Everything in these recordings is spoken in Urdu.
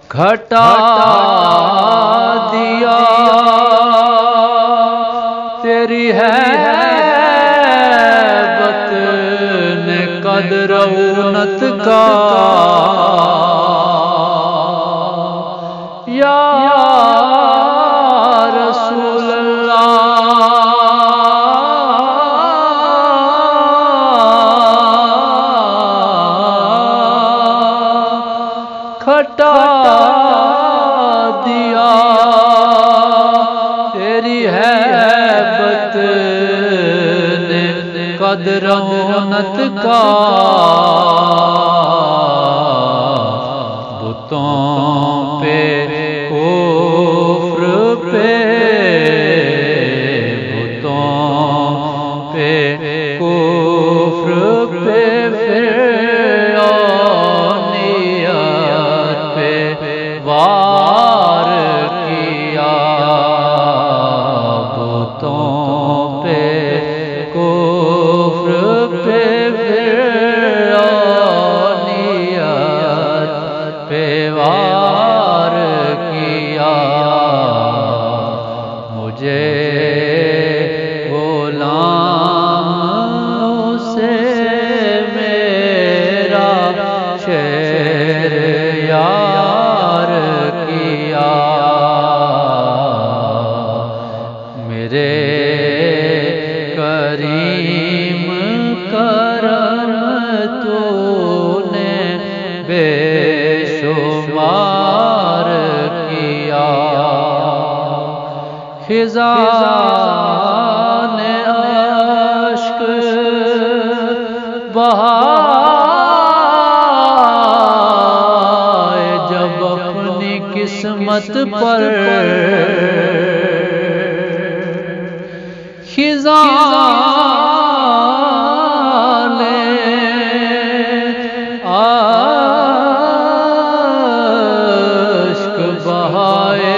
گھٹا دیا تیری ہیبت نے قدر رونت کا یا رسول اللہ کھٹا دیا تیری ہیبت نے قدر رونت کا بتوں پہ کفر پہ بتوں پہ کفر پہ فرعونیت پہ وار کیا بتوں پہ کفر پہ فرعونیت پہ وار کیا مجھے غلام سے میرا شہر یار کیا میرے کریم کرم تو نے بے شمار کیا خزان اشک بہائے جب اپنی قسمت پر خزان اشک بہائے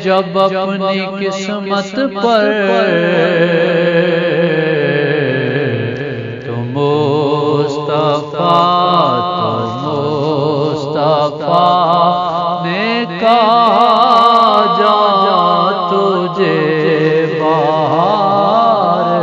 جب اپنی قسمت پر تو مصطفیٰ نے کہا جا تجھے بہار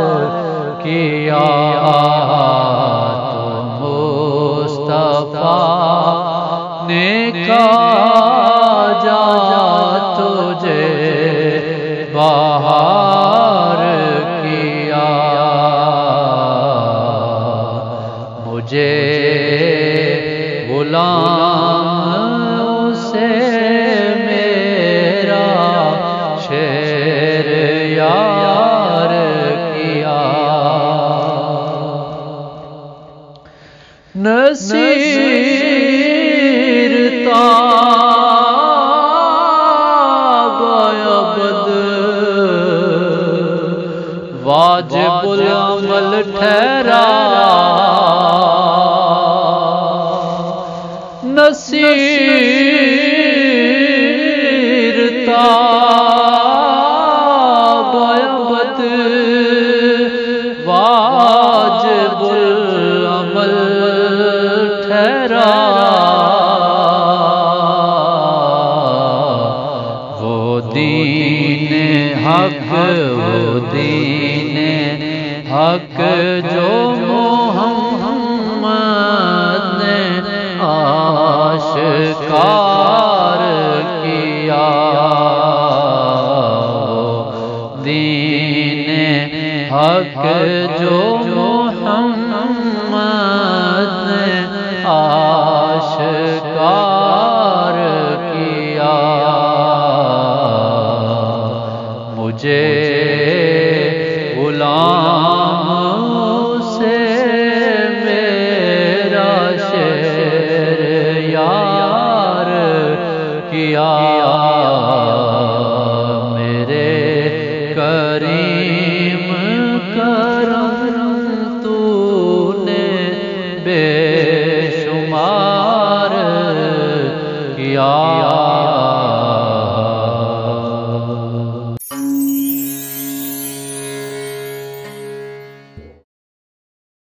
واجب العمل ٹھہرا نصیر تاب ابد واجب العمل ٹھہرا وہ دین حق وہ دین حق جو محمد نے آشکار کیا وہ دین حق جو محمد نے آشکار کیا مجھے غلام سے میرا شعر یار کیا میرے کریم کرم تو نے بے شمار کیا